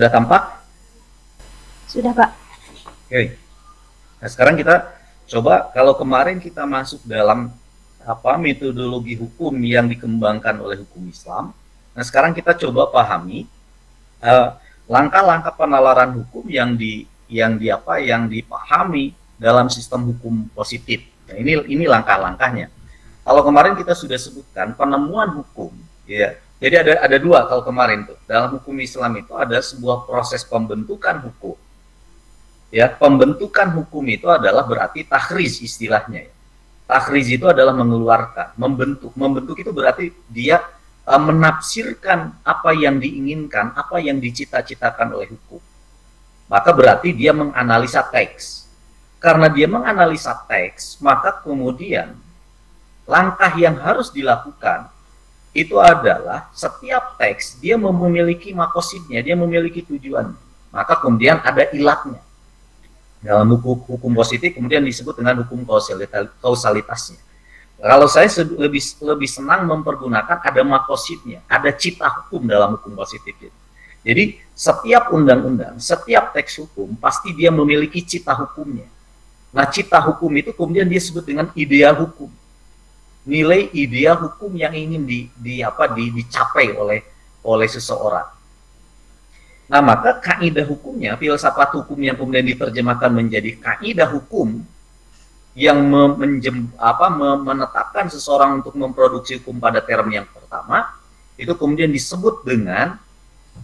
Sudah tampak? Sudah, Pak. Oke. Nah, sekarang kita coba, kalau kemarin kita masuk dalam metodologi hukum yang dikembangkan oleh hukum Islam. Nah, sekarang kita coba pahami langkah-langkah penalaran hukum yang dipahami dalam sistem hukum positif. Nah, ini langkah-langkahnya. Kalau kemarin kita sudah sebutkan penemuan hukum, ya. Jadi ada dua kalau kemarin tuh. Dalam hukum Islam itu ada sebuah proses pembentukan hukum. Ya, pembentukan hukum itu adalah berarti takhriz istilahnya. Ya. Takhriz itu adalah mengeluarkan, membentuk. Membentuk itu berarti dia menafsirkan apa yang diinginkan, apa yang dicita-citakan oleh hukum. Maka berarti dia menganalisa teks. Karena dia menganalisa teks, maka kemudian langkah yang harus dilakukan itu adalah setiap teks dia memiliki makosidnya, dia memiliki tujuan. Maka kemudian ada ilatnya. Dalam hukum positif kemudian disebut dengan hukum kausalitasnya. Kalau saya lebih senang mempergunakan ada makosidnya, ada cita hukum dalam hukum positif. Jadi setiap undang-undang, setiap teks hukum pasti dia memiliki cita hukumnya. Nah, cita hukum itu kemudian dia sebut dengan ideal hukum. Nilai ideal hukum yang ingin dicapai oleh seseorang. Nah, maka kaidah hukumnya, filsafat hukum yang kemudian diterjemahkan menjadi kaidah hukum yang menetapkan seseorang untuk memproduksi hukum pada term yang pertama, itu kemudian disebut dengan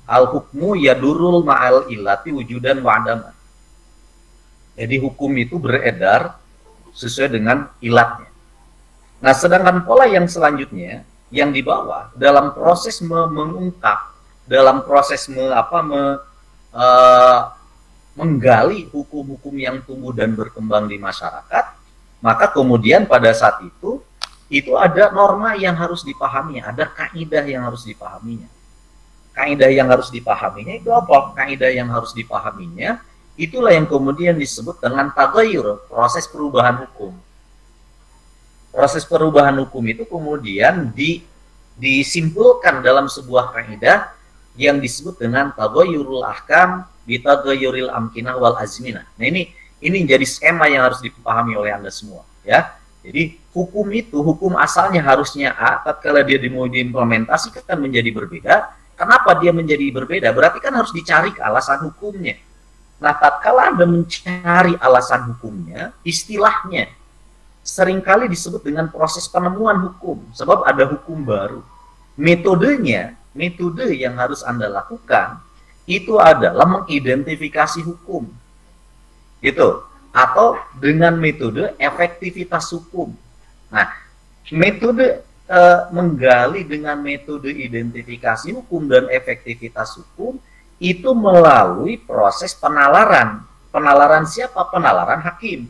al-hukmu yadurul ma'al illati wujudan wa adaman. Jadi hukum itu beredar sesuai dengan ilatnya. Nah, sedangkan pola yang selanjutnya yang di bawah dalam proses mengungkap, dalam proses menggali hukum-hukum yang tumbuh dan berkembang di masyarakat, maka kemudian pada saat itu ada norma yang harus dipahami, ada kaidah yang harus dipahaminya. Kaidah yang harus dipahaminya itu apa? Kaidah yang harus dipahaminya itulah yang kemudian disebut dengan tagayyur, proses perubahan hukum. Proses perubahan hukum itu kemudian disimpulkan dalam sebuah kaidah yang disebut dengan tagayyurul ahkam bitagayyuril amkinah wal azminah. Nah, ini jadi skema yang harus dipahami oleh Anda semua, ya. Jadi hukum asalnya harusnya A, tatkala dia diimplementasikan menjadi berbeda. Kenapa dia menjadi berbeda? Berarti kan harus dicari alasan hukumnya. Nah, tatkala Anda mencari alasan hukumnya, istilahnya seringkali disebut dengan proses penemuan hukum, sebab ada hukum baru. Metode yang harus Anda lakukan itu adalah mengidentifikasi hukum, gitu, atau dengan metode efektivitas hukum. Nah, metode menggali dengan metode identifikasi hukum dan efektivitas hukum itu melalui proses penalaran. Penalaran siapa? Penalaran hakim.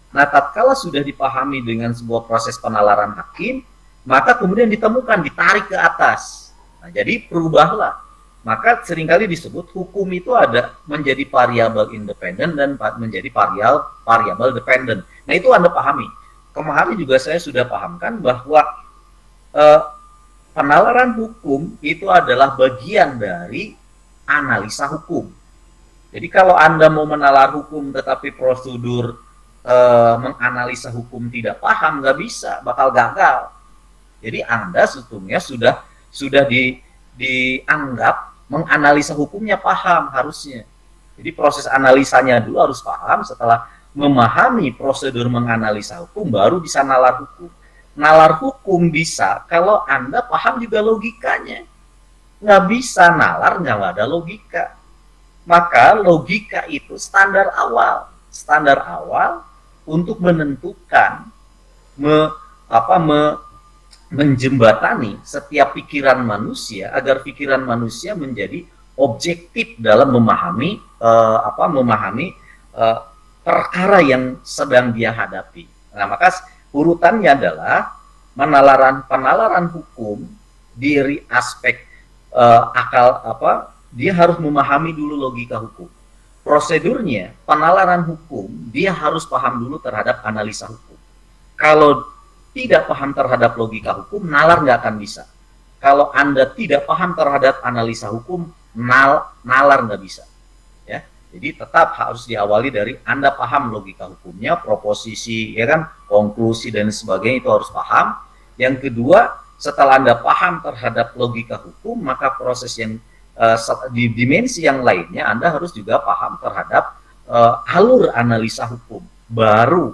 Nah, tatkala sudah dipahami dengan sebuah proses penalaran hakim, maka kemudian ditemukan, ditarik ke atas. Nah, jadi perubahlah. Maka seringkali disebut hukum itu ada menjadi variabel independen dan menjadi variabel dependen. Nah, itu Anda pahami. Kemarin juga saya sudah pahamkan bahwa penalaran hukum itu adalah bagian dari analisa hukum. Jadi kalau Anda mau menalar hukum tetapi prosedur menganalisa hukum tidak paham, nggak bisa, bakal gagal. Jadi Anda sebetulnya sudah dianggap menganalisa hukumnya paham harusnya. Jadi proses analisanya dulu harus paham, setelah memahami prosedur menganalisa hukum baru bisa nalar hukum. Nalar hukum bisa kalau Anda paham juga logikanya. Nggak bisa nalar nggak ada logika. Maka logika itu standar awal. Standar awal untuk menentukan, menjembatani setiap pikiran manusia agar pikiran manusia menjadi objektif dalam memahami perkara yang sedang dia hadapi. Nah, maka urutannya adalah penalaran hukum dari aspek dia harus memahami dulu logika hukum. Prosedurnya, penalaran hukum, dia harus paham dulu terhadap analisa hukum. Kalau tidak paham terhadap logika hukum, nalar nggak akan bisa. Kalau Anda tidak paham terhadap analisa hukum, nalar nggak bisa. Ya, jadi tetap harus diawali dari Anda paham logika hukumnya, proposisi, ya kan, konklusi dan sebagainya itu harus paham. Yang kedua, setelah Anda paham terhadap logika hukum, maka proses yang di dimensi yang lainnya Anda harus juga paham terhadap alur analisa hukum. Baru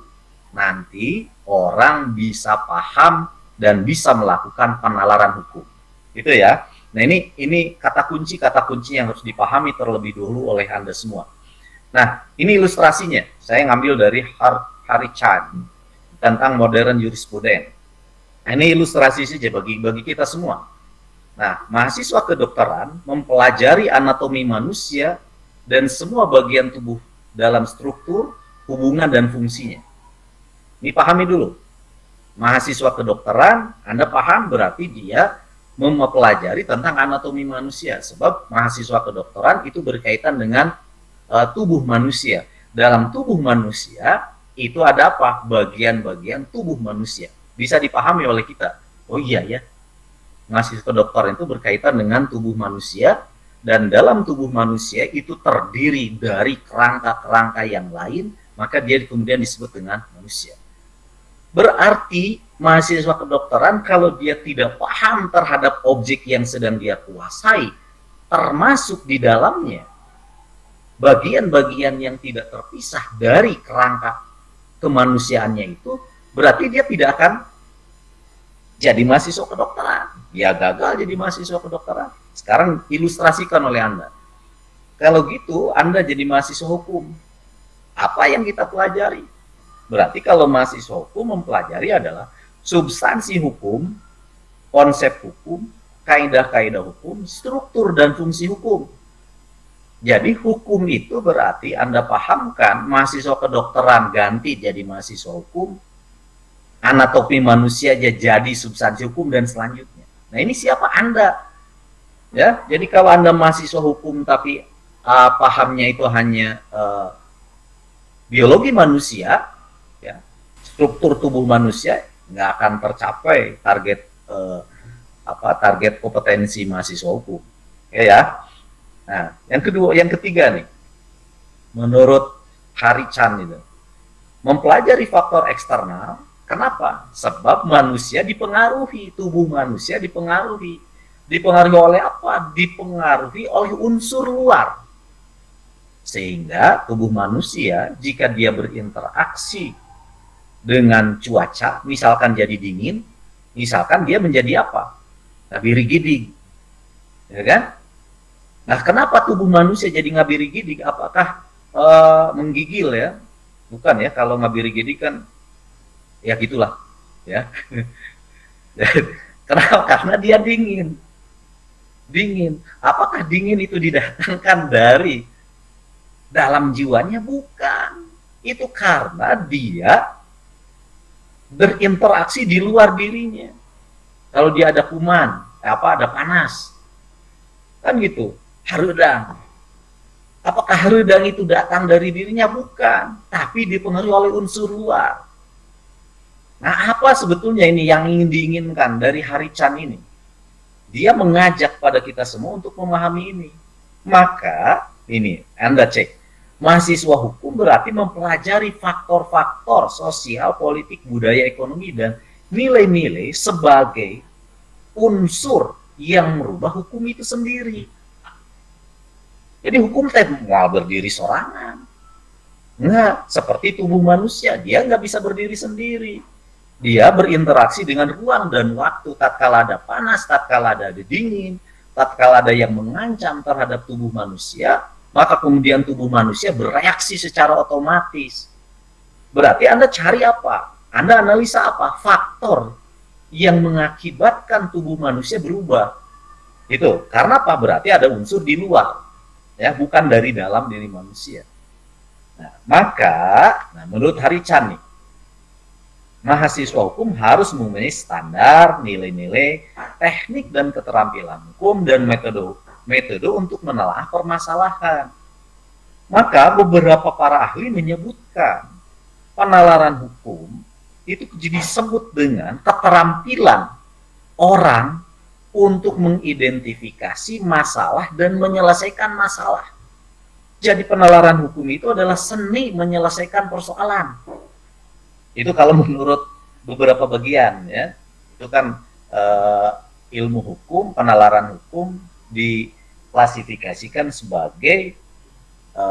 nanti orang bisa paham dan bisa melakukan penalaran hukum. Gitu ya. Nah, ini kata kunci yang harus dipahami terlebih dahulu oleh Anda semua. Nah, ini ilustrasinya. Saya ngambil dari Hari Chan tentang modern jurisprudence. Nah, ini ilustrasi saja bagi kita semua. Nah, mahasiswa kedokteran mempelajari anatomi manusia dan semua bagian tubuh dalam struktur, hubungan, dan fungsinya. Ini pahami dulu. Mahasiswa kedokteran, Anda paham berarti dia mempelajari tentang anatomi manusia, sebab mahasiswa kedokteran itu berkaitan dengan tubuh manusia. Dalam tubuh manusia itu ada apa? Bagian-bagian tubuh manusia. Bisa dipahami oleh kita. Oh iya ya, mahasiswa kedokteran itu berkaitan dengan tubuh manusia, dan dalam tubuh manusia itu terdiri dari kerangka-kerangka yang lain, maka dia kemudian disebut dengan manusia. Berarti mahasiswa kedokteran kalau dia tidak paham terhadap objek yang sedang dia kuasai, termasuk di dalamnya bagian-bagian yang tidak terpisah dari kerangka kemanusiaannya itu, berarti dia tidak akan jadi mahasiswa kedokteran. Dia gagal jadi mahasiswa kedokteran. Sekarang ilustrasikan oleh Anda. Kalau gitu Anda jadi mahasiswa hukum. Apa yang kita pelajari? Berarti kalau mahasiswa hukum mempelajari adalah substansi hukum, konsep hukum, kaidah-kaidah hukum, struktur dan fungsi hukum. Jadi hukum itu berarti Anda pahamkan, mahasiswa kedokteran ganti jadi mahasiswa hukum, anatomi manusia jadi substansi hukum, dan selanjutnya. Nah, ini siapa Anda? Ya, jadi kalau Anda mahasiswa hukum tapi pahamnya itu hanya biologi manusia, ya, struktur tubuh manusia, nggak akan tercapai target target kompetensi mahasiswa hukum. Ya. Nah, yang ketiga nih, menurut Hari Chan itu, mempelajari faktor eksternal. Kenapa? Sebab manusia dipengaruhi, tubuh manusia dipengaruhi oleh apa? Dipengaruhi oleh unsur luar. Sehingga tubuh manusia jika dia berinteraksi dengan cuaca, misalkan jadi dingin, misalkan dia menjadi apa? Ngabiri-gidig. Ya kan? Nah, kenapa tubuh manusia jadi ngabiri-gidig? Apakah menggigil ya? Bukan ya, kalau ngabiri-gidig kan ya gitulah, ya. Kenapa? Karena dia dingin. Apakah dingin itu didatangkan dari dalam jiwanya? Bukan. Itu karena dia berinteraksi di luar dirinya. Kalau dia ada kuman, ada panas, kan gitu, harudang. Apakah harudang itu datang dari dirinya? Bukan, tapi dipengaruhi oleh unsur luar. Nah, apa sebetulnya ini yang ingin diinginkan dari Hari Chan ini? Dia mengajak pada kita semua untuk memahami ini. Maka, ini, Anda cek. Mahasiswa hukum berarti mempelajari faktor-faktor sosial, politik, budaya, ekonomi, dan nilai-nilai sebagai unsur yang merubah hukum itu sendiri. Jadi hukum mau berdiri sorangan. Enggak, seperti tubuh manusia, dia nggak bisa berdiri sendiri. Dia berinteraksi dengan ruang dan waktu, tatkala ada panas, tatkala ada dingin, tatkala ada yang mengancam terhadap tubuh manusia, maka kemudian tubuh manusia bereaksi secara otomatis. Berarti Anda cari apa? Anda analisa apa? Faktor yang mengakibatkan tubuh manusia berubah. Itu karena apa? Berarti ada unsur di luar, ya, bukan dari dalam diri manusia. Nah, maka menurut Hari Chan nih, mahasiswa hukum harus mempunyai standar, nilai-nilai, teknik dan keterampilan hukum, dan metode untuk menelaah permasalahan. Maka beberapa para ahli menyebutkan penalaran hukum itu disebut dengan keterampilan orang untuk mengidentifikasi masalah dan menyelesaikan masalah. Jadi penalaran hukum itu adalah seni menyelesaikan persoalan. Itu kalau menurut beberapa bagian, ya. Itu kan ilmu hukum, penalaran hukum diklasifikasikan sebagai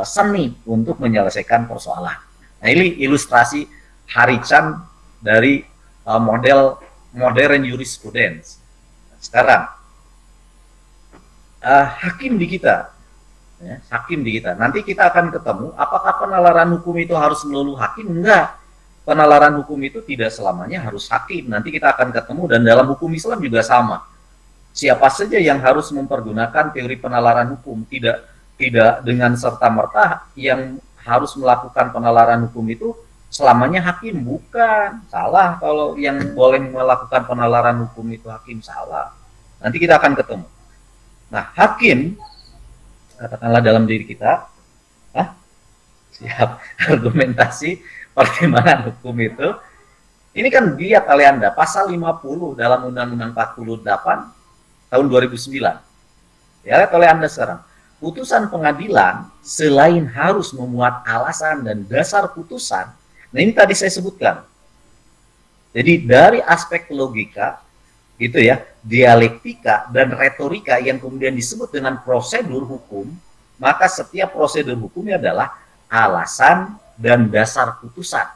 seni untuk menyelesaikan persoalan. Nah, ini ilustrasi Hari-chan dari model modern jurisprudence. Sekarang hakim di kita, ya, hakim di kita. Nanti kita akan ketemu apakah penalaran hukum itu harus melulu hakim? Enggak. Penalaran hukum itu tidak selamanya harus hakim. Nanti kita akan ketemu, dan dalam hukum Islam juga sama. Siapa saja yang harus mempergunakan teori penalaran hukum, tidak dengan serta-merta yang harus melakukan penalaran hukum itu selamanya hakim. Bukan, salah kalau yang boleh melakukan penalaran hukum itu hakim, salah. Nanti kita akan ketemu. Nah, hakim, katakanlah dalam diri kita, siap argumentasi pertimbangan hukum itu, ini kan lihat oleh Anda, pasal 50 dalam Undang-Undang 48 tahun 2009. Ya, lihat oleh Anda sekarang. Putusan pengadilan selain harus memuat alasan dan dasar putusan, nah ini tadi saya sebutkan. Jadi dari aspek logika, gitu ya, dialektika dan retorika yang kemudian disebut dengan prosedur hukum, maka setiap prosedur hukumnya adalah alasan dan dasar putusan.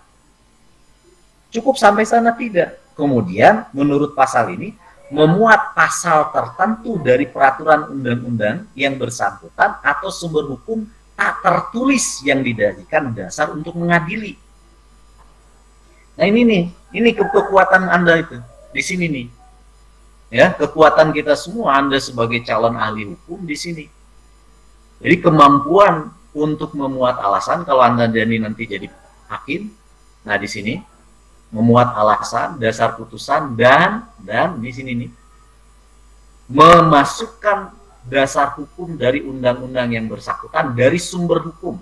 Cukup sampai sana tidak? Kemudian menurut pasal ini, memuat pasal tertentu dari peraturan undang-undang yang bersangkutan atau sumber hukum tak tertulis yang dijadikan dasar untuk mengadili. Nah ini nih, ini kekuatan Anda itu, di sini nih. Ya, kekuatan kita semua, Anda sebagai calon ahli hukum di sini. Jadi kemampuan untuk memuat alasan, kalau Anda nanti jadi hakim, nah di sini memuat alasan, dasar putusan, dan di sini nih memasukkan dasar hukum dari undang-undang yang bersangkutan dari sumber hukum,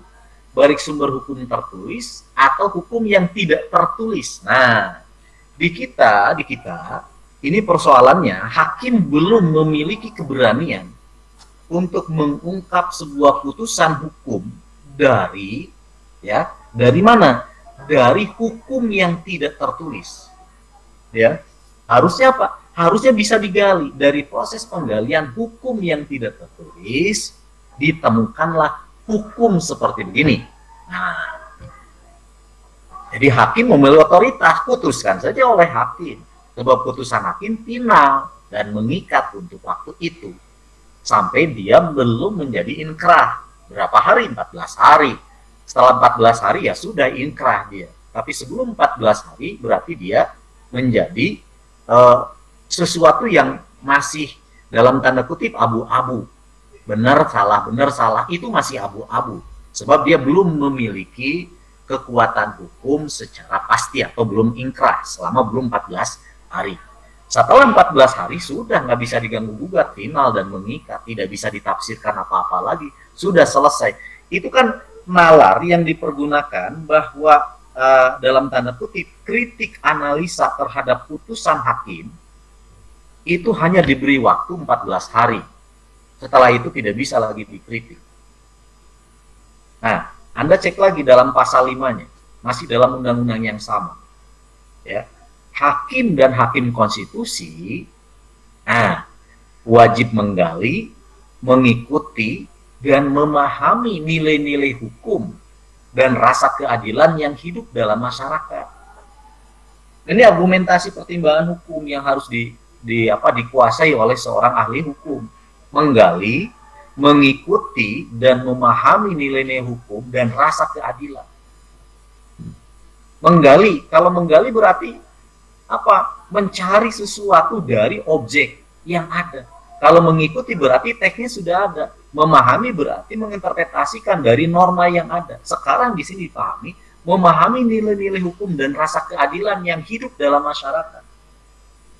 baik sumber hukum tertulis atau hukum yang tidak tertulis. Nah, di kita ini persoalannya, hakim belum memiliki keberanian untuk mengungkap sebuah putusan hukum dari mana? Dari hukum yang tidak tertulis. Ya. Harusnya apa? Harusnya bisa digali dari proses penggalian hukum yang tidak tertulis, ditemukanlah hukum seperti begini. Nah, jadi hakim memiliki otoritas, putuskan saja oleh hakim. Sebab putusan hakim final dan mengikat untuk waktu itu sampai dia belum menjadi inkrah. Berapa hari? 14 hari. Setelah 14 hari ya sudah inkrah dia. Tapi sebelum 14 hari berarti dia menjadi sesuatu yang masih dalam tanda kutip abu-abu. Benar salah itu masih abu-abu. Sebab dia belum memiliki kekuatan hukum secara pasti atau belum inkrah selama belum 14 hari. Setelah 14 hari sudah nggak bisa diganggu-gugat, final dan mengikat, tidak bisa ditafsirkan apa-apa lagi, sudah selesai. Itu kan nalar yang dipergunakan bahwa dalam tanda kutip kritik analisa terhadap putusan hakim itu hanya diberi waktu 14 hari. Setelah itu tidak bisa lagi dikritik. Nah, Anda cek lagi dalam pasal 5-nya, masih dalam undang-undang yang sama. Ya. Hakim dan hakim konstitusi wajib menggali, mengikuti, dan memahami nilai-nilai hukum dan rasa keadilan yang hidup dalam masyarakat. Ini argumentasi pertimbangan hukum yang harus dikuasai oleh seorang ahli hukum. Menggali, mengikuti, dan memahami nilai-nilai hukum dan rasa keadilan. Menggali, kalau menggali berarti apa? Mencari sesuatu dari objek yang ada. Kalau mengikuti berarti teksnya sudah ada. Memahami berarti menginterpretasikan dari norma yang ada. Sekarang di sini dipahami, memahami nilai-nilai hukum dan rasa keadilan yang hidup dalam masyarakat.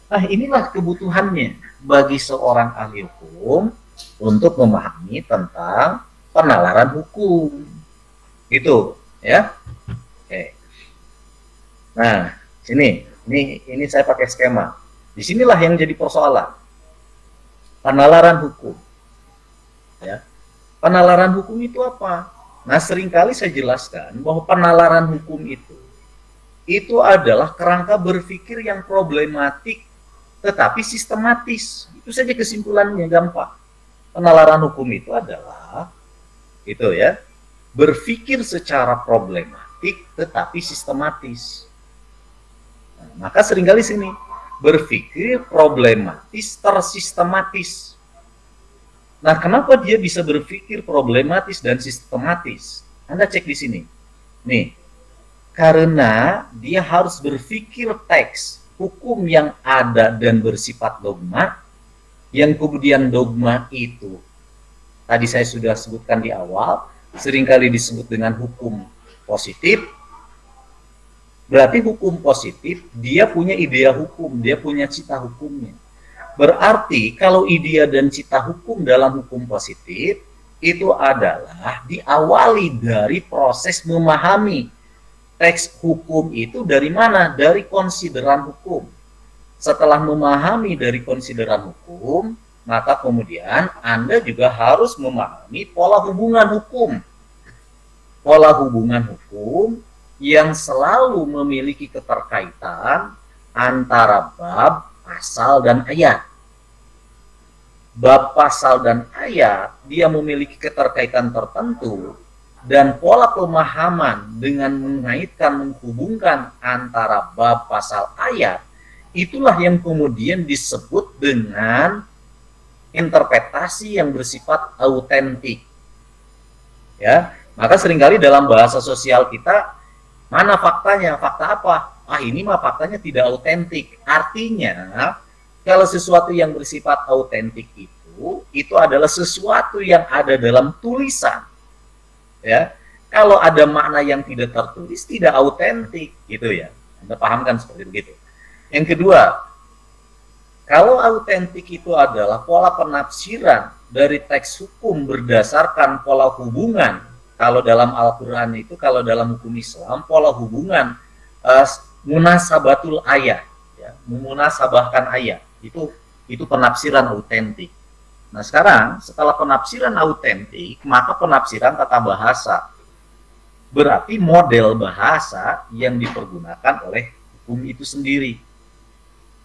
Nah, inilah kebutuhannya bagi seorang ahli hukum untuk memahami tentang penalaran hukum. Gitu, ya. Oke. Nah, ini saya pakai skema. Disinilah yang jadi persoalan. penalaran hukum. Ya. Penalaran hukum itu apa? Nah, seringkali saya jelaskan bahwa penalaran hukum itu adalah kerangka berpikir yang problematik tetapi sistematis. Itu saja kesimpulannya, gampang. Penalaran hukum itu adalah berpikir secara problematik tetapi sistematis. Nah, maka seringkali sini berpikir problematis tersistematis. Nah, kenapa dia bisa berpikir problematis dan sistematis? Anda cek di sini. Nih, karena dia harus berpikir teks hukum yang ada dan bersifat dogma, yang kemudian dogma itu tadi saya sudah sebutkan di awal, seringkali disebut dengan hukum positif. Berarti hukum positif, dia punya idea hukum, dia punya cita hukumnya. Berarti kalau idea dan cita hukum dalam hukum positif itu adalah diawali dari proses memahami teks hukum itu dari mana? Dari konsideran hukum. Setelah memahami dari konsideran hukum, maka kemudian Anda juga harus memahami pola hubungan hukum. Pola hubungan hukum yang selalu memiliki keterkaitan antara bab, pasal, dan ayat. Bab, pasal, dan ayat, dia memiliki keterkaitan tertentu, dan pola pemahaman dengan mengaitkan, menghubungkan antara bab, pasal, ayat, itulah yang kemudian disebut dengan interpretasi yang bersifat autentik. Ya, maka seringkali dalam bahasa sosial kita, mana faktanya? Fakta apa? Ah, ini mah faktanya tidak autentik. Artinya, kalau sesuatu yang bersifat autentik itu adalah sesuatu yang ada dalam tulisan. Ya, kalau ada makna yang tidak tertulis, tidak autentik, gitu ya. Anda pahamkan seperti begitu. Yang kedua, kalau autentik itu adalah pola penafsiran dari teks hukum berdasarkan pola hubungan. Kalau dalam Al-Quran itu, kalau dalam hukum Islam, pola hubungan munasabatul ayat, ya, memunasabahkan ayat, itu penafsiran autentik. Nah, sekarang setelah penafsiran autentik, maka penafsiran tata bahasa. Berarti model bahasa yang dipergunakan oleh hukum itu sendiri.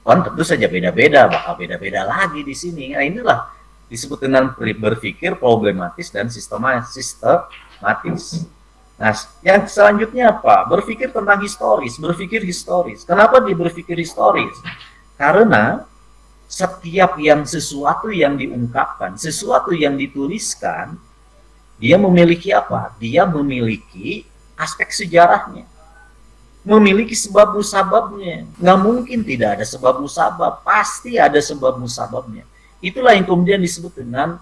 Kan tentu saja beda-beda, bakal beda-beda lagi di sini. Nah, inilah disebut dengan berpikir problematis dan sistematis. Nah, yang selanjutnya apa? Berpikir tentang historis, berpikir historis. Kenapa dia berpikir historis? Karena setiap sesuatu yang diungkapkan, sesuatu yang dituliskan, dia memiliki apa? Dia memiliki aspek sejarahnya, memiliki sebab musababnya. Nggak mungkin tidak ada sebab musabab, pasti ada sebab musababnya. Itulah yang kemudian disebut dengan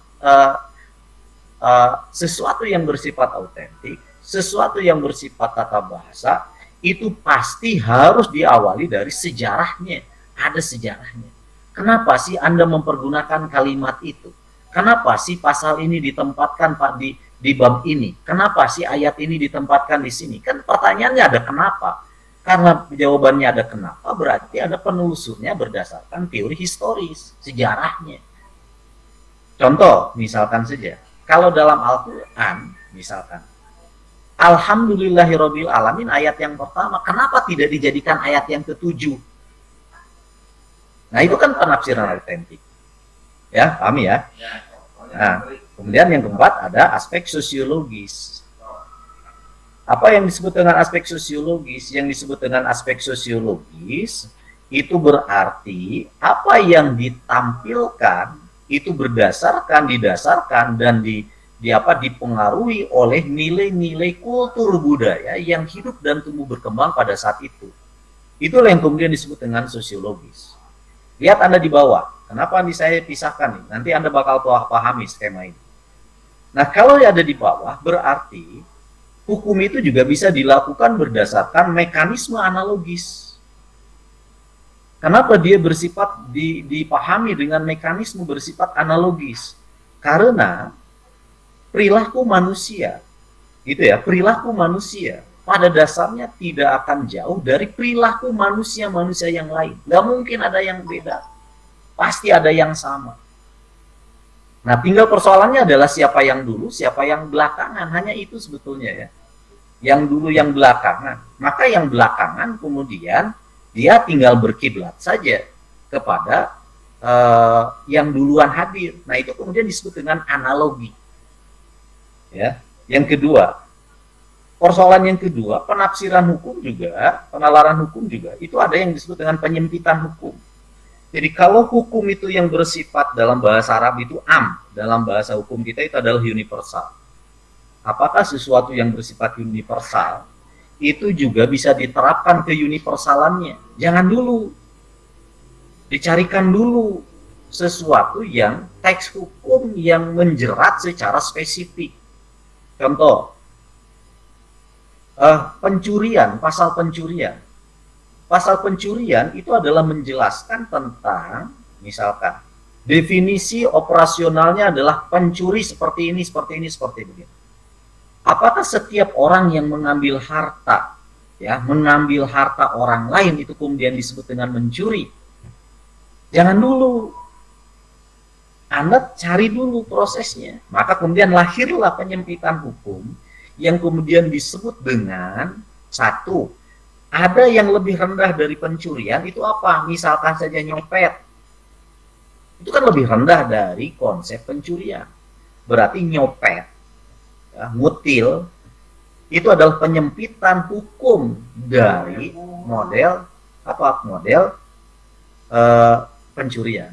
sesuatu yang bersifat autentik, sesuatu yang bersifat tata bahasa, itu pasti harus diawali dari sejarahnya. Ada sejarahnya. Kenapa sih Anda mempergunakan kalimat itu? Kenapa sih pasal ini ditempatkan Pak di bab ini? Kenapa sih ayat ini ditempatkan di sini? Kan pertanyaannya ada kenapa? Karena jawabannya ada kenapa, berarti ada penelusurnya berdasarkan teori historis, sejarahnya. Contoh, misalkan saja, kalau dalam Al-Quran, misalkan, Alhamdulillahirabbil alamin ayat yang pertama, kenapa tidak dijadikan ayat yang ke-7? Nah, itu kan penafsiran autentik. Ya, paham ya? Nah, kemudian yang keempat ada aspek sosiologis. Apa yang disebut dengan aspek sosiologis? Yang disebut dengan aspek sosiologis itu berarti apa yang ditampilkan itu didasarkan dan dipengaruhi oleh nilai-nilai kultur budaya yang hidup dan tumbuh berkembang pada saat itu. Itulah yang kemudian disebut dengan sosiologis. Lihat Anda di bawah. Kenapa ini saya pisahkan nih? Nanti Anda bakal pahami skema ini. Nah, kalau ada di bawah berarti hukum itu juga bisa dilakukan berdasarkan mekanisme analogis. Kenapa dia bersifat dipahami dengan mekanisme bersifat analogis? Karena perilaku manusia, gitu ya, perilaku manusia pada dasarnya tidak akan jauh dari perilaku manusia-manusia yang lain. Nggak mungkin ada yang beda. Pasti ada yang sama. Nah, tinggal persoalannya adalah siapa yang dulu, siapa yang belakangan. Hanya itu sebetulnya ya. Yang dulu, yang belakangan. Maka yang belakangan kemudian dia tinggal berkiblat saja kepada yang duluan hadir. Nah, itu kemudian disebut dengan analogi. Ya. Yang kedua, persoalan yang kedua, penafsiran hukum juga, penalaran hukum juga, itu ada yang disebut dengan penyempitan hukum. Jadi kalau hukum itu yang bersifat dalam bahasa Arab itu dalam bahasa hukum kita itu adalah universal. Apakah sesuatu yang bersifat universal itu juga bisa diterapkan ke universalannya? Jangan dulu. Dicarikan dulu sesuatu yang teks hukum yang menjerat secara spesifik. Contoh, pencurian, pasal pencurian. Pasal pencurian itu adalah menjelaskan tentang, misalkan, definisi operasionalnya adalah pencuri seperti ini, seperti ini, seperti ini. Apakah setiap orang yang mengambil harta, ya, mengambil harta orang lain itu kemudian disebut dengan mencuri? Jangan dulu. Anda cari dulu prosesnya. Maka kemudian lahirlah penyempitan hukum yang kemudian disebut dengan satu, ada yang lebih rendah dari pencurian, itu apa? Misalkan saja nyopet. Itu kan lebih rendah dari konsep pencurian. Berarti nyopet, ya, ngutil, itu adalah penyempitan hukum dari model apa? Model pencurian.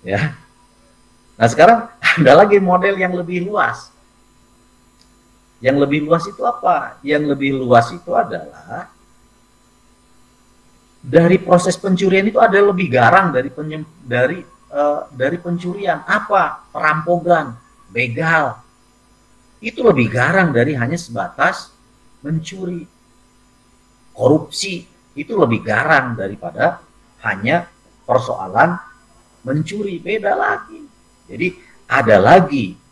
Ya. Nah, sekarang ada lagi model yang lebih luas. Yang lebih luas itu apa? Yang lebih luas itu adalah dari proses pencurian itu ada lebih garang dari pencurian. Apa? Perampokan, begal. Itu lebih garang dari hanya sebatas mencuri. Korupsi itu lebih garang daripada hanya persoalan mencuri. Beda lagi. Jadi ada lagi.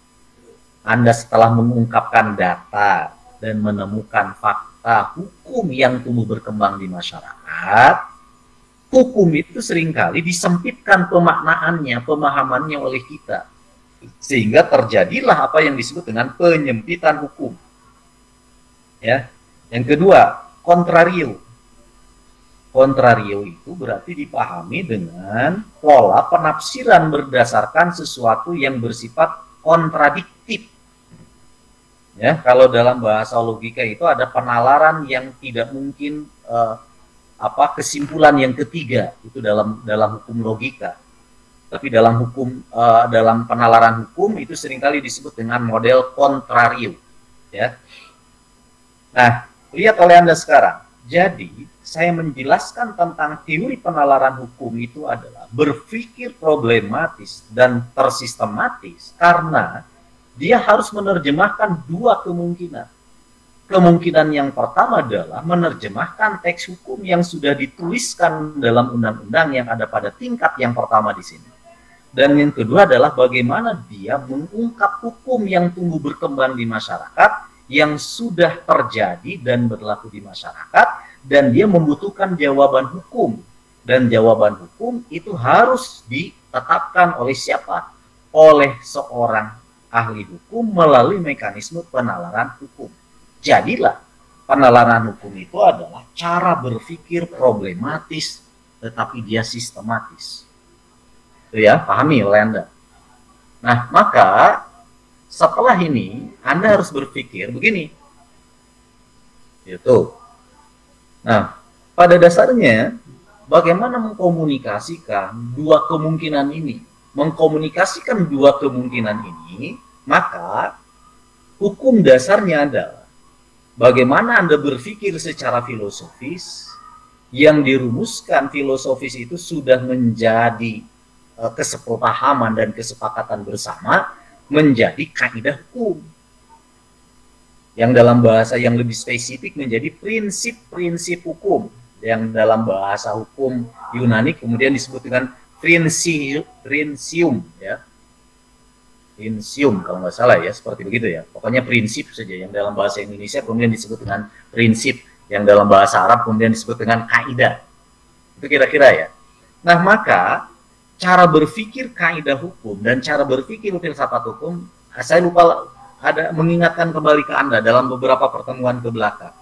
Anda setelah mengungkapkan data dan menemukan fakta hukum yang tumbuh berkembang di masyarakat, hukum itu seringkali disempitkan pemaknaannya, pemahamannya oleh kita. Sehingga terjadilah apa yang disebut dengan penyempitan hukum. Ya. Yang kedua, kontrario. Kontrario itu berarti dipahami dengan pola penafsiran berdasarkan sesuatu yang bersifat kontradiktif. Ya, kalau dalam bahasa logika itu ada penalaran yang tidak mungkin kesimpulan yang ketiga itu dalam hukum logika. Tapi dalam dalam penalaran hukum itu seringkali disebut dengan model kontrario. Ya. Nah, lihat oleh Anda sekarang. Jadi, saya menjelaskan tentang teori penalaran hukum itu adalah berpikir problematis dan tersistematis karena dia harus menerjemahkan dua kemungkinan. Kemungkinan yang pertama adalah menerjemahkan teks hukum yang sudah dituliskan dalam undang-undang yang ada pada tingkat yang pertama di sini. Dan yang kedua adalah bagaimana dia mengungkap hukum yang tumbuh berkembang di masyarakat, yang sudah terjadi dan berlaku di masyarakat, dan dia membutuhkan jawaban hukum. Dan jawaban hukum itu harus ditetapkan oleh siapa? Oleh seorang ahli hukum melalui mekanisme penalaran hukum. Jadilah penalaran hukum itu adalah cara berpikir problematis tetapi dia sistematis. Itu ya, pahami oleh Anda. Nah, maka setelah ini Anda harus berpikir begini. Itu. Nah, pada dasarnya bagaimana mengkomunikasikan dua kemungkinan ini? Mengkomunikasikan dua kemungkinan ini, maka hukum dasarnya adalah bagaimana Anda berpikir secara filosofis, yang dirumuskan filosofis itu sudah menjadi kesepahaman dan kesepakatan bersama menjadi kaidah hukum. Yang dalam bahasa yang lebih spesifik menjadi prinsip-prinsip hukum. Yang dalam bahasa hukum Yunani kemudian disebut dengan principium, ya. Principium kalau nggak salah ya, seperti begitu ya. Pokoknya prinsip saja, yang dalam bahasa Indonesia kemudian disebut dengan prinsip, yang dalam bahasa Arab kemudian disebut dengan kaidah. Itu kira-kira ya. Nah, maka cara berpikir kaidah hukum dan cara berpikir filsafat hukum, saya lupa ada mengingatkan kembali ke Anda dalam beberapa pertemuan ke belakang.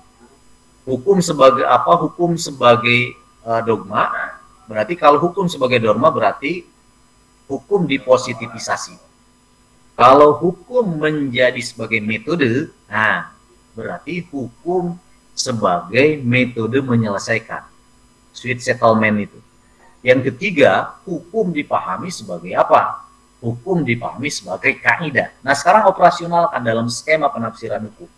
Hukum sebagai apa? Hukum sebagai dogma. Berarti kalau hukum sebagai dogma berarti hukum dipositivisasi. Kalau hukum menjadi sebagai metode, nah berarti hukum sebagai metode menyelesaikan. Sweet settlement itu. Yang ketiga, hukum dipahami sebagai apa? Hukum dipahami sebagai kaidah. Nah, sekarang operasionalkan dalam skema penafsiran hukum.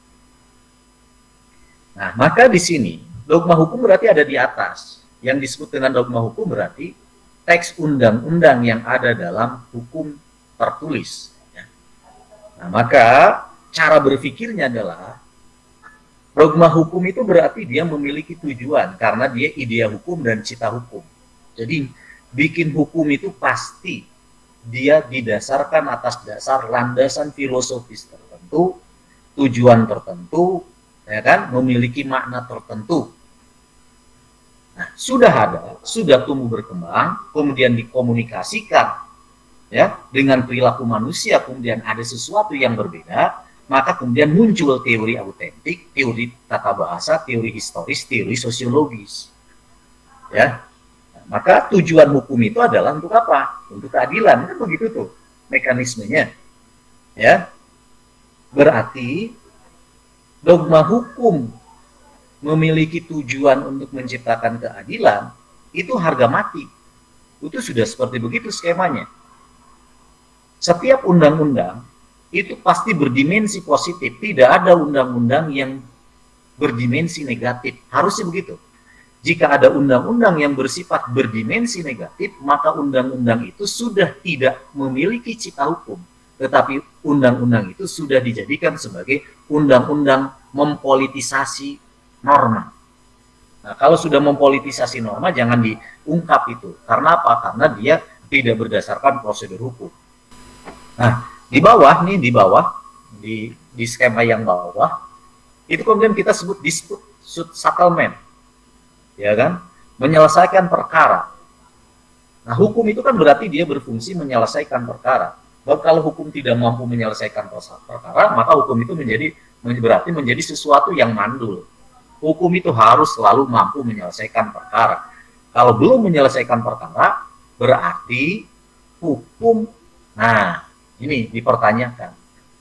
Nah, maka di sini dogma hukum berarti ada di atas. Yang disebut dengan dogma hukum berarti teks undang-undang yang ada dalam hukum tertulis. Nah, maka cara berpikirnya adalah dogma hukum itu berarti dia memiliki tujuan karena dia idea hukum dan cita hukum. Jadi bikin hukum itu pasti dia didasarkan atas dasar landasan filosofis tertentu, tujuan tertentu, ya kan, memiliki makna tertentu. Nah, sudah ada, sudah tumbuh berkembang, kemudian dikomunikasikan ya dengan perilaku manusia, kemudian ada sesuatu yang berbeda, maka kemudian muncul teori autentik, teori tata bahasa, teori historis, teori sosiologis. Ya. Maka tujuan hukum itu adalah untuk apa? Untuk keadilan, kan begitu tuh mekanismenya. Ya. Berarti dogma hukum memiliki tujuan untuk menciptakan keadilan, itu harga mati. Itu sudah seperti begitu skemanya. Setiap undang-undang itu pasti berdimensi positif. Tidak ada undang-undang yang berdimensi negatif. Harusnya begitu. Jika ada undang-undang yang bersifat berdimensi negatif, maka undang-undang itu sudah tidak memiliki cita hukum. Tetapi undang-undang itu sudah dijadikan sebagai undang-undang mempolitisasi norma. Nah, kalau sudah mempolitisasi norma, jangan diungkap itu. Karena apa? Karena dia tidak berdasarkan prosedur hukum. Nah, di bawah, di skema yang bawah, itu kemudian kita sebut dispute settlement. Ya kan? Menyelesaikan perkara. Nah, hukum itu kan berarti dia berfungsi menyelesaikan perkara. Bahwa kalau hukum tidak mampu menyelesaikan perkara, maka hukum itu berarti menjadi sesuatu yang mandul. Hukum itu harus selalu mampu menyelesaikan perkara. Kalau belum menyelesaikan perkara, berarti hukum, nah ini dipertanyakan.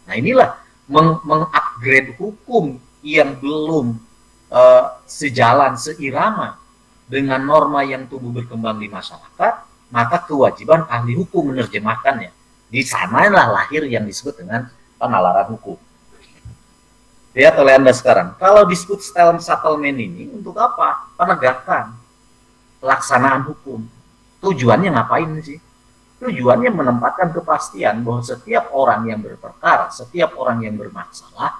Nah, inilah mengupgrade hukum yang belum sejalan, seirama dengan norma yang tumbuh berkembang di masyarakat, maka kewajiban ahli hukum menerjemahkannya. Di sanalah lahir yang disebut dengan penalaran hukum. Lihat oleh Anda sekarang, kalau dispute settlement ini untuk apa? Penegakan, pelaksanaan hukum. Tujuannya ngapain sih? Tujuannya menempatkan kepastian bahwa setiap orang yang berperkara, setiap orang yang bermasalah,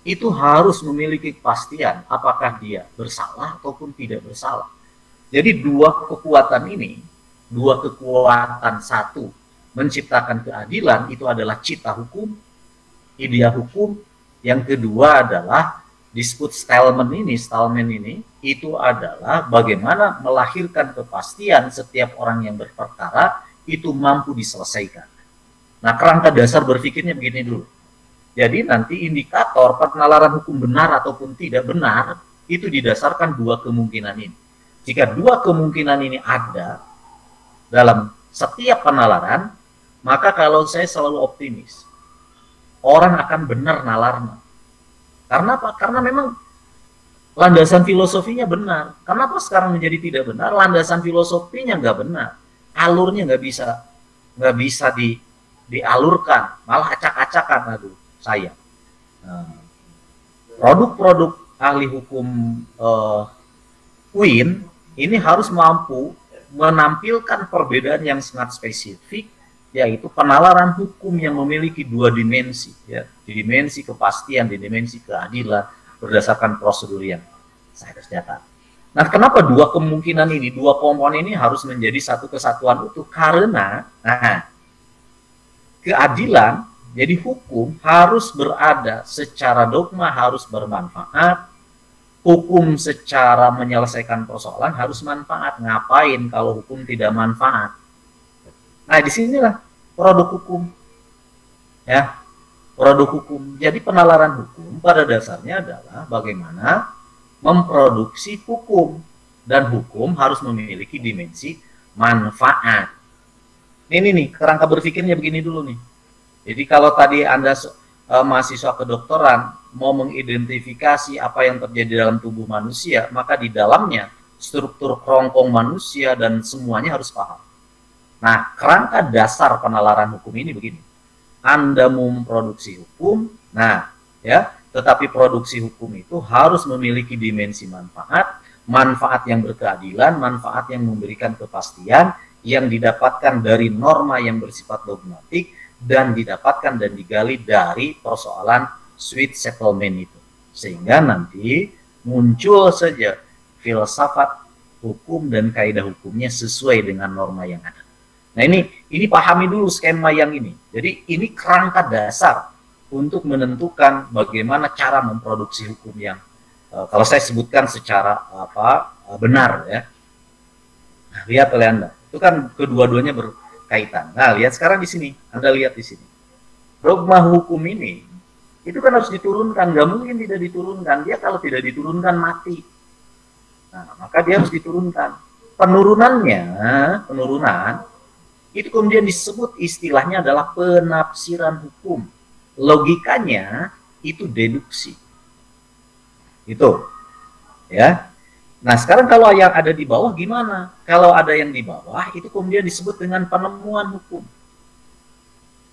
itu harus memiliki kepastian apakah dia bersalah ataupun tidak bersalah. Jadi dua kekuatan ini, dua kekuatan, satu menciptakan keadilan, itu adalah cita hukum, idea hukum. Yang kedua adalah dispute settlement ini itu adalah bagaimana melahirkan kepastian setiap orang yang berperkara itu mampu diselesaikan. Nah, kerangka dasar berpikirnya begini dulu. Jadi nanti indikator penalaran hukum benar ataupun tidak benar itu didasarkan dua kemungkinan ini. Jika dua kemungkinan ini ada dalam setiap penalaran, maka kalau saya selalu optimis, orang akan benar nalarnya. Karena apa? Karena memang landasan filosofinya benar. Kenapa sekarang menjadi tidak benar? Landasan filosofinya nggak benar, alurnya nggak bisa dialurkan, malah acak-acakan. Aduh, sayang. Produk-produk ahli hukum UIN ini harus mampu menampilkan perbedaan yang sangat spesifik, yaitu penalaran hukum yang memiliki dua dimensi, ya, dimensi kepastian, dimensi keadilan berdasarkan prosedur yang saya catat. Nah, kenapa dua kemungkinan ini, dua komponen ini harus menjadi satu kesatuan utuh? Karena keadilan, jadi hukum harus berada secara dogma, harus bermanfaat. Hukum secara menyelesaikan persoalan harus manfaat. Ngapain kalau hukum tidak manfaat? Nah, disinilah produk hukum. Ya, produk hukum. Jadi penalaran hukum pada dasarnya adalah bagaimana memproduksi hukum. Dan hukum harus memiliki dimensi manfaat. Ini nih, kerangka berpikirnya begini dulu nih. Jadi kalau tadi Anda mahasiswa kedokteran mau mengidentifikasi apa yang terjadi dalam tubuh manusia, maka di dalamnya struktur kerongkong manusia dan semuanya harus paham. Nah, kerangka dasar penalaran hukum ini begini. Anda mau memproduksi hukum, nah, ya, tetapi produksi hukum itu harus memiliki dimensi manfaat, manfaat yang berkeadilan, manfaat yang memberikan kepastian, yang didapatkan dari norma yang bersifat dogmatik, dan didapatkan dan digali dari persoalan sweet settlement itu. Sehingga nanti muncul saja filsafat hukum dan kaidah hukumnya sesuai dengan norma yang ada. Nah, ini pahami dulu skema yang ini. Jadi ini kerangka dasar untuk menentukan bagaimana cara memproduksi hukum yang kalau saya sebutkan secara benar, ya. Nah, lihat oleh Anda, itu kan kedua-duanya berkaitan. Nah, lihat sekarang di sini, Anda lihat di sini. Dogma hukum ini itu kan harus diturunkan, nggak mungkin tidak diturunkan. Dia kalau tidak diturunkan mati. Nah, maka dia harus diturunkan. Penurunan itu kemudian disebut istilahnya adalah penafsiran hukum. Logikanya itu deduksi. Itu, ya. Nah, sekarang kalau yang ada di bawah gimana? Kalau ada yang di bawah itu kemudian disebut dengan penemuan hukum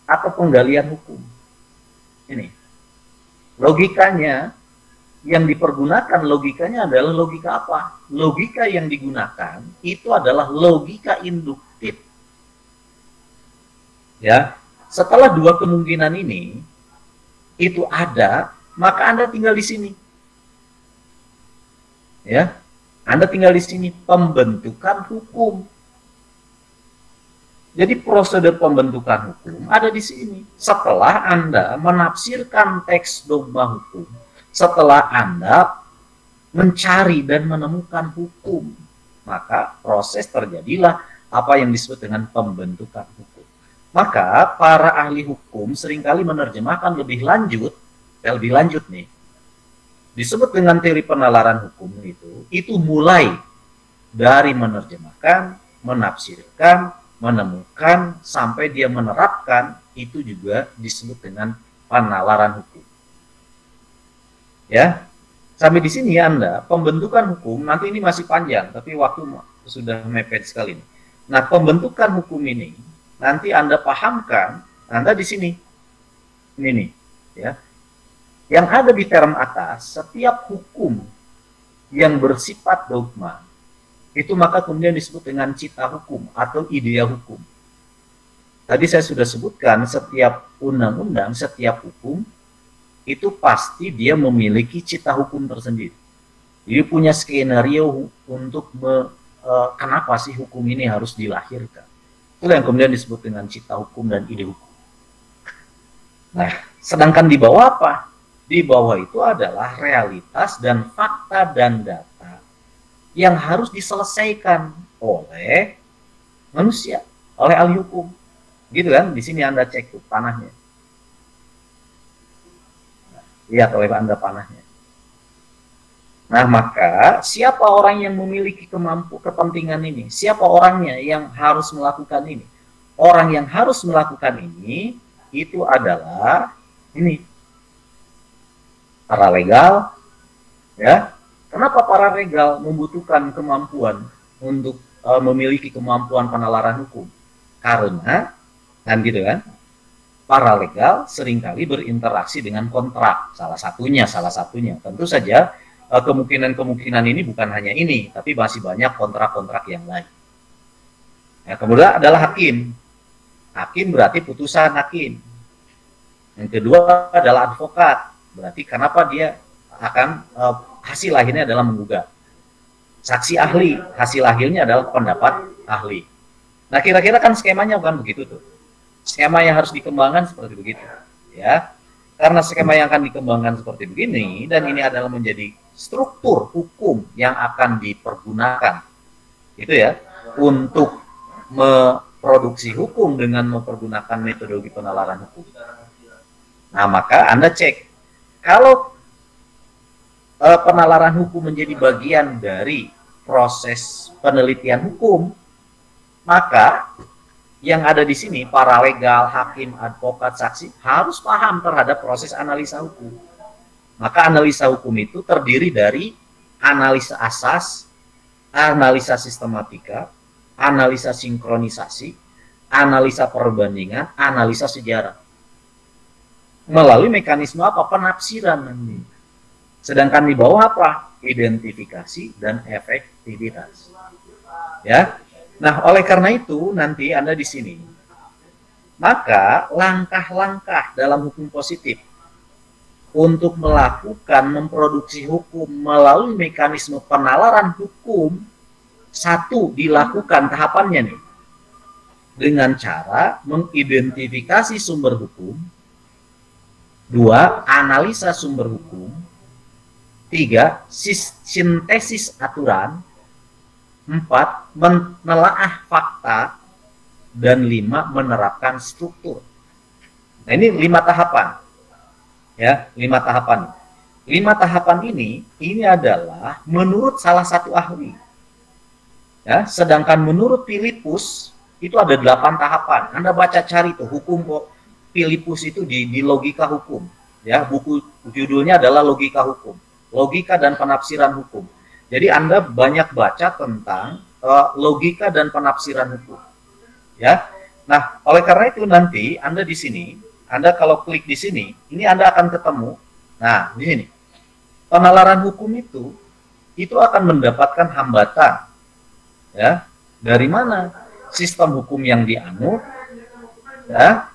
atau penggalian hukum. Ini logikanya yang dipergunakan, logikanya adalah logika apa? Logika yang digunakan itu adalah logika induktif. Ya, setelah dua kemungkinan ini itu ada, maka Anda tinggal di sini. Ya, Anda tinggal di sini, pembentukan hukum. Jadi prosedur pembentukan hukum ada di sini. Setelah Anda menafsirkan teks dogma hukum, setelah Anda mencari dan menemukan hukum, maka proses terjadilah apa yang disebut dengan pembentukan hukum. Maka para ahli hukum seringkali menerjemahkan lebih lanjut nih. Disebut dengan teori penalaran hukum itu mulai dari menerjemahkan, menafsirkan, menemukan, sampai dia menerapkan, itu juga disebut dengan penalaran hukum. Ya, sampai di sini Anda, pembentukan hukum, nanti ini masih panjang, tapi waktu sudah mepet sekali. Nah, pembentukan hukum ini, nanti Anda pahamkan, Anda di sini. Ini nih, ya. Yang ada di term atas, setiap hukum yang bersifat dogma, itu maka kemudian disebut dengan cita hukum atau idea hukum. Tadi saya sudah sebutkan, setiap undang-undang, setiap hukum, itu pasti dia memiliki cita hukum tersendiri. Jadi punya skenario untuk kenapa sih hukum ini harus dilahirkan. Itu yang kemudian disebut dengan cita hukum dan ide hukum. Nah, sedangkan di bawah apa? Di bawah itu adalah realitas dan fakta dan data yang harus diselesaikan oleh manusia, oleh ahli hukum. Gitu kan? Di sini Anda cek tuh panahnya. Nah, lihat oleh Anda panahnya. Nah, maka siapa orang yang memiliki kepentingan ini? Siapa orangnya yang harus melakukan ini? Orang yang harus melakukan ini itu adalah ini, paralegal, ya. Kenapa paralegal membutuhkan kemampuan untuk memiliki kemampuan penalaran hukum? Karena, kan gitu kan, paralegal seringkali berinteraksi dengan kontrak, salah satunya. Tentu saja kemungkinan ini bukan hanya ini, tapi masih banyak kontrak-kontrak yang lain. Ya, kemudian adalah hakim. Hakim berarti putusan hakim. Yang kedua adalah advokat. Berarti kenapa dia akan hasil akhirnya adalah menggugat. Saksi ahli, hasil akhirnya adalah pendapat ahli. Nah, kira-kira kan skemanya bukan begitu tuh. Skema yang harus dikembangkan seperti begitu, ya. Karena skema yang akan dikembangkan seperti begini dan ini adalah menjadi struktur hukum yang akan dipergunakan, itu ya, untuk produksi hukum dengan mempergunakan metodologi penalaran hukum. Nah, maka Anda cek, kalau penalaran hukum menjadi bagian dari proses penelitian hukum, maka yang ada di sini, para legal, hakim, advokat, saksi, harus paham terhadap proses analisa hukum. Maka analisa hukum itu terdiri dari analisa asas, analisa sistematika, analisa sinkronisasi, analisa perbandingan, analisa sejarah. Melalui mekanisme apa? Penafsiran nanti. Sedangkan di bawah apa? Identifikasi dan efektivitas. Ya. Nah, oleh karena itu nanti Anda di sini. Maka langkah-langkah dalam hukum positif untuk melakukan memproduksi hukum melalui mekanisme penalaran hukum, satu, dilakukan tahapannya nih dengan cara mengidentifikasi sumber hukum, dua, analisa sumber hukum, tiga, sintesis aturan, empat, menelaah fakta, dan lima, menerapkan struktur. Nah, ini 5 tahapan. Ya, 5 tahapan. 5 tahapan ini adalah menurut salah satu ahli. Ya, sedangkan menurut Philippus itu ada 8 tahapan. Anda baca cari tuh hukum Philippus itu di logika hukum. Ya, buku judulnya adalah logika hukum, logika dan penafsiran hukum. Jadi Anda banyak baca tentang logika dan penafsiran hukum. Ya, nah oleh karena itu nanti Anda di sini, Anda kalau klik di sini, ini Anda akan ketemu. Nah di sini penalaran hukum itu akan mendapatkan hambatan. Ya, dari mana? Sistem hukum yang dianut, ya,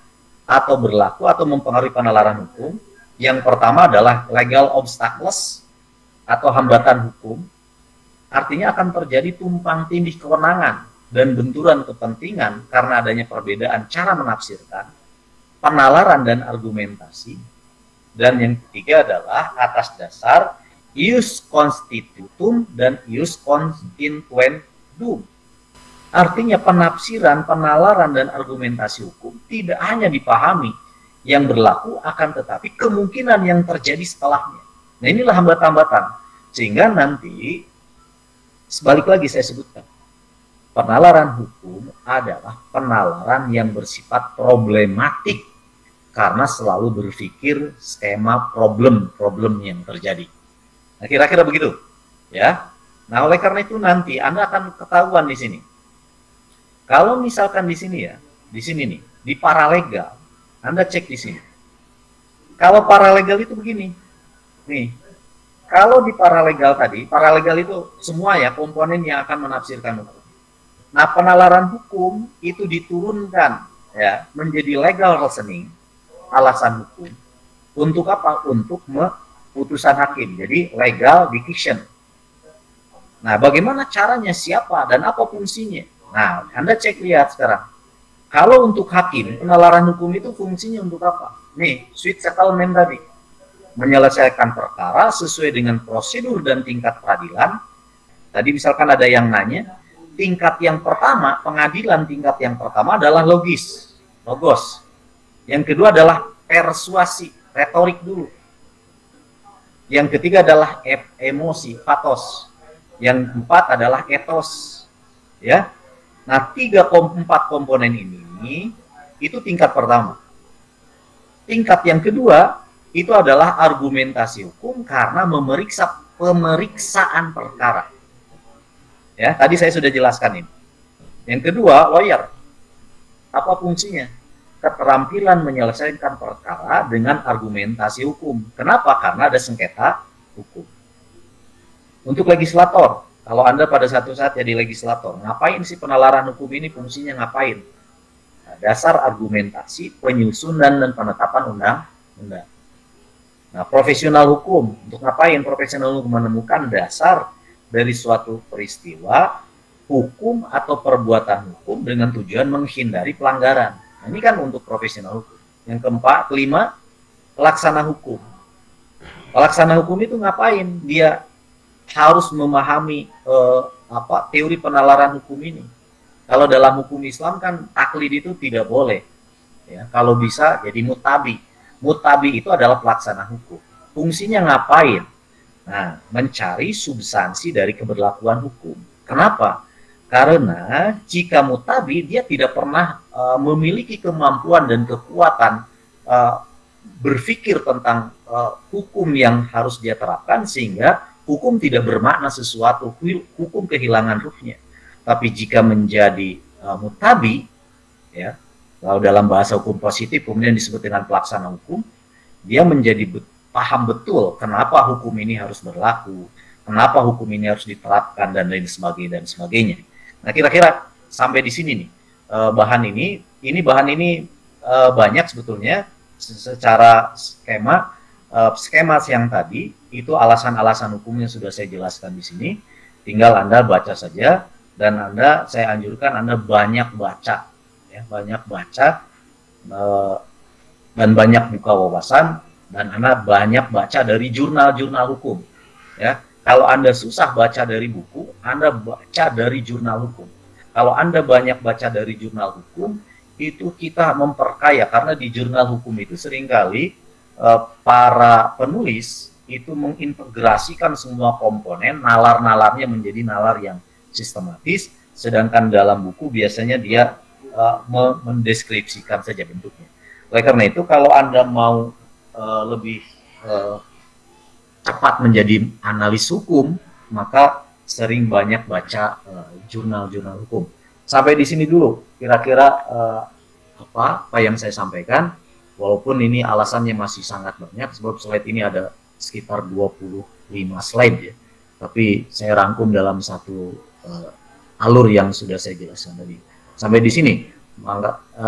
atau berlaku atau mempengaruhi penalaran hukum. Yang pertama adalah legal obstacles atau hambatan hukum. Artinya akan terjadi tumpang tindih kewenangan dan benturan kepentingan karena adanya perbedaan cara menafsirkan, penalaran dan argumentasi. Dan yang ketiga adalah atas dasar ius constitutum dan ius constituendum. Artinya penafsiran, penalaran, dan argumentasi hukum tidak hanya dipahami yang berlaku, akan tetapi kemungkinan yang terjadi setelahnya. Nah inilah hambatan-hambatan. Sehingga nanti, sebalik lagi saya sebutkan, penalaran hukum adalah penalaran yang bersifat problematik karena selalu berpikir skema problem yang terjadi. Nah kira-kira begitu. Ya. Nah oleh karena itu nanti Anda akan ketahuan di sini. Kalau misalkan di sini ya, di sini nih, di paralegal, Anda cek di sini. Kalau paralegal itu begini, nih, kalau di paralegal tadi, paralegal itu semua ya komponen yang akan menafsirkan hukum. Nah, penalaran hukum itu diturunkan ya menjadi legal reasoning, alasan hukum. Untuk apa? Untuk putusan hakim. Jadi legal decision. Nah, bagaimana caranya, siapa dan apa fungsinya? Nah, Anda cek lihat sekarang. Kalau untuk hakim, penalaran hukum itu fungsinya untuk apa? Nih, sweet settlement tadi. Menyelesaikan perkara sesuai dengan prosedur dan tingkat peradilan. Tadi misalkan ada yang nanya, tingkat yang pertama, pengadilan tingkat yang pertama adalah logos. Yang kedua adalah persuasi, retorik dulu. Yang ketiga adalah emosi, pathos. Yang keempat adalah ethos. Ya. Nah, 4 komponen ini itu tingkat pertama. Tingkat yang kedua itu adalah argumentasi hukum karena memeriksa pemeriksaan perkara. Ya, tadi saya sudah jelaskan ini. Yang kedua, lawyer. Apa fungsinya? Keterampilan menyelesaikan perkara dengan argumentasi hukum. Kenapa? Karena ada sengketa hukum. Untuk legislator, kalau Anda pada satu saat jadi legislator, ngapain sih penalaran hukum ini, fungsinya ngapain? Nah, dasar argumentasi, penyusunan dan penetapan undang-undang. Nah, profesional hukum, untuk ngapain profesional hukum? Menemukan dasar dari suatu peristiwa, hukum atau perbuatan hukum dengan tujuan menghindari pelanggaran. Nah, ini kan untuk profesional hukum. Yang keempat, kelima, pelaksana hukum. Pelaksana hukum itu ngapain? Dia harus memahami teori penalaran hukum ini. Kalau dalam hukum Islam kan taklid itu tidak boleh. Ya, kalau bisa jadi mutabi. Mutabi itu adalah pelaksana hukum. Fungsinya ngapain? Nah, mencari substansi dari keberlakuan hukum. Kenapa? Karena jika mutabi dia tidak pernah memiliki kemampuan dan kekuatan berpikir tentang hukum yang harus dia terapkan, sehingga hukum tidak bermakna sesuatu, hukum kehilangan ruhnya. Tapi jika menjadi mutabi, ya, kalau dalam bahasa hukum positif kemudian disebut dengan pelaksana hukum, dia menjadi paham betul kenapa hukum ini harus berlaku, kenapa hukum ini harus diterapkan, dan lain sebagainya dan sebagainya. Nah, kira-kira sampai di sini nih bahan ini banyak sebetulnya secara skema yang tadi itu alasan-alasan hukumnya sudah saya jelaskan di sini. Tinggal Anda baca saja, dan saya anjurkan Anda banyak baca, ya, banyak baca dan banyak buka wawasan, dan Anda banyak baca dari jurnal-jurnal hukum. Ya, kalau Anda susah baca dari buku, Anda baca dari jurnal hukum. Kalau Anda banyak baca dari jurnal hukum, itu kita memperkaya, karena di jurnal hukum itu seringkali para penulis itu mengintegrasikan semua komponen, nalar-nalarnya menjadi nalar yang sistematis, sedangkan dalam buku biasanya dia mendeskripsikan saja bentuknya. Oleh karena itu, kalau Anda mau lebih cepat menjadi analis hukum, maka sering banyak baca jurnal-jurnal hukum. Sampai di sini dulu, kira-kira apa yang saya sampaikan, walaupun ini alasannya masih sangat banyak, sebab slide ini ada sekitar 25 slide ya, tapi saya rangkum dalam satu alur yang sudah saya jelaskan tadi. Sampai di sini,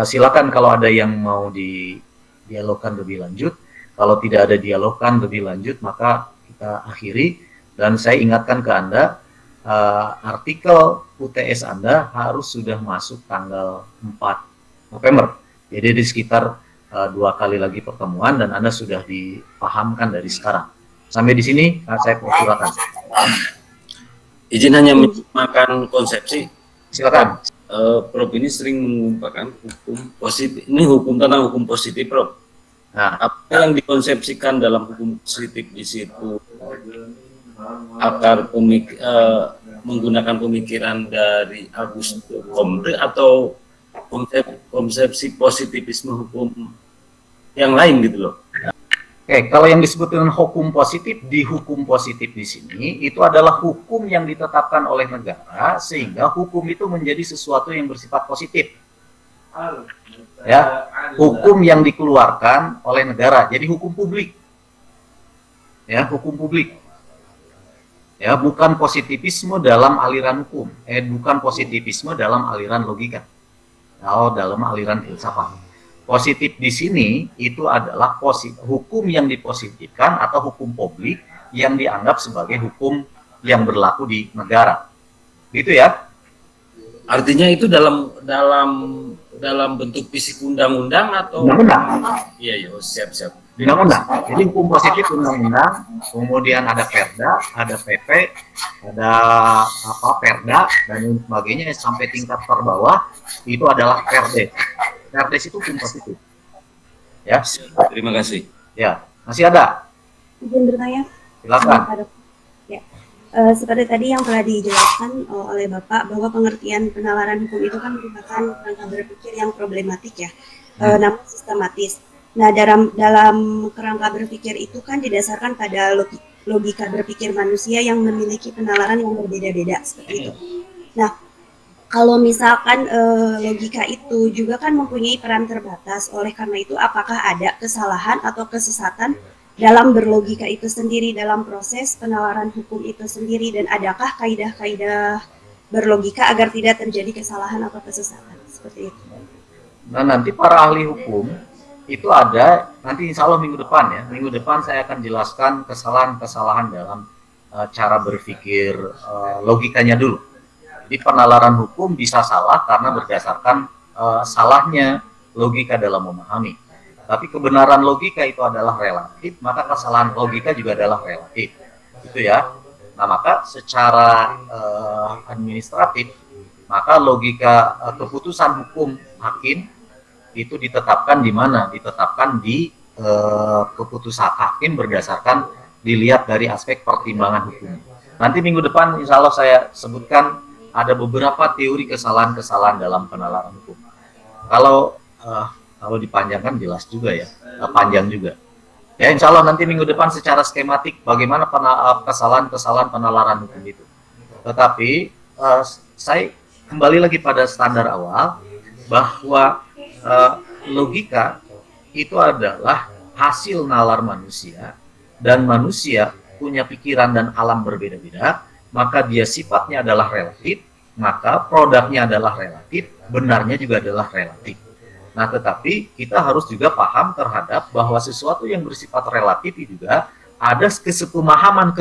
silakan kalau ada yang mau didialogkan lebih lanjut. Kalau tidak ada dialogkan lebih lanjut, maka kita akhiri. Dan saya ingatkan ke Anda, artikel UTS Anda harus sudah masuk tanggal 4 November. Jadi di sekitar 2 kali lagi pertemuan, dan Anda sudah dipahamkan dari sekarang. Sampai di sini saya persilakan. Izin hanya menambahkan konsepsi. Silakan. Prof ini sering mengumpulkan hukum positif. Ini hukum tentang hukum positif, Prof. Nah, apa yang dikonsepsikan dalam hukum positif di situ? Akar menggunakan pemikiran dari Augusto Comte atau konsepsi positivisme hukum yang lain gitu loh. Oke, kalau yang disebut dengan hukum positif, di hukum positif di sini itu adalah hukum yang ditetapkan oleh negara sehingga hukum itu menjadi sesuatu yang bersifat positif. Ya, hukum yang dikeluarkan oleh negara, jadi hukum publik. Ya, hukum publik. Ya, bukan positivisme dalam aliran hukum, bukan positivisme dalam aliran logika. Atau dalam aliran filsafat. Positif di sini itu adalah hukum yang dipositifkan atau hukum publik yang dianggap sebagai hukum yang berlaku di negara. Gitu ya. Artinya itu dalam bentuk fisik undang-undang atau undang-undang? Iya, siap. Undang-undang. Jadi hukum positif undang-undang, kemudian ada Perda, ada PP, ada Perda dan sebagainya sampai tingkat terbawah itu adalah Perdes. Perdes itu hukum positif. Ya. Terima kasih. Ya, masih ada? Izin bertanya. Silakan. Ya. Seperti tadi yang telah dijelaskan oleh Bapak bahwa pengertian penalaran hukum itu kan merupakan kerangka berpikir yang problematik ya, namun sistematis. Nah, dalam kerangka berpikir itu kan didasarkan pada logika berpikir manusia yang memiliki penalaran yang berbeda-beda seperti itu. Nah, kalau misalkan logika itu juga kan mempunyai peran terbatas, oleh karena itu apakah ada kesalahan atau kesesatan dalam berlogika itu sendiri dalam proses penalaran hukum itu sendiri, dan adakah kaidah-kaidah berlogika agar tidak terjadi kesalahan atau kesesatan seperti itu? Nah, nanti para ahli hukum itu ada, nanti insya Allah minggu depan saya akan jelaskan kesalahan-kesalahan dalam cara berpikir logikanya dulu. Jadi penalaran hukum bisa salah karena berdasarkan salahnya logika dalam memahami. Tapi kebenaran logika itu adalah relatif, maka kesalahan logika juga adalah relatif. Gitu ya. Nah, maka secara administratif maka logika keputusan hukum hakim itu ditetapkan di mana? Ditetapkan di keputusan hakim berdasarkan dilihat dari aspek pertimbangan hukum. Nanti minggu depan insya Allah saya sebutkan ada beberapa teori kesalahan-kesalahan dalam penalaran hukum. Kalau dipanjangkan jelas juga ya, panjang juga. Ya insya Allah nanti minggu depan secara skematik bagaimana kesalahan-kesalahan penalaran hukum itu. Tetapi saya kembali lagi pada standar awal bahwa logika itu adalah hasil nalar manusia dan manusia punya pikiran dan alam berbeda-beda, maka dia sifatnya adalah relatif, maka produknya adalah relatif, benarnya juga adalah relatif. Nah, tetapi kita harus juga paham terhadap bahwa sesuatu yang bersifat relatif juga ada kesepemahaman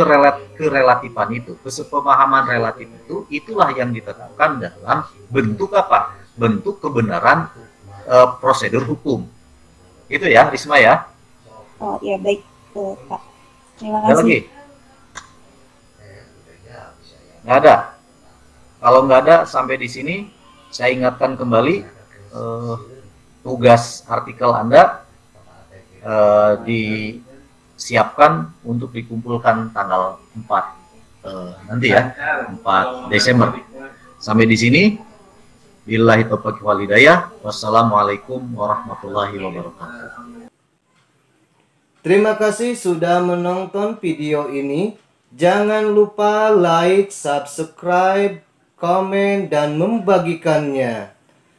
kerelatifan itu. Kesepemahaman relatif itu itulah yang ditetapkan dalam bentuk apa? Bentuk kebenaran prosedur hukum. Itu ya, Risma ya. Oh ya, baik Pak. Terima Ada kasih. lagi? Nggak ada. Kalau nggak ada sampai di sini, saya ingatkan kembali tugas artikel Anda disiapkan untuk dikumpulkan tanggal 4 nanti ya, 4 Desember. Sampai di sini, billahi taufiq wal hidayah. Wassalamualaikum warahmatullahi wabarakatuh. Terima kasih sudah menonton video ini. Jangan lupa like, subscribe, komen, dan membagikannya.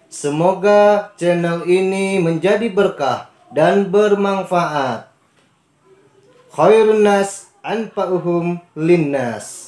Semoga channel ini menjadi berkah dan bermanfaat. Khairun nas anfa'uhum linnas.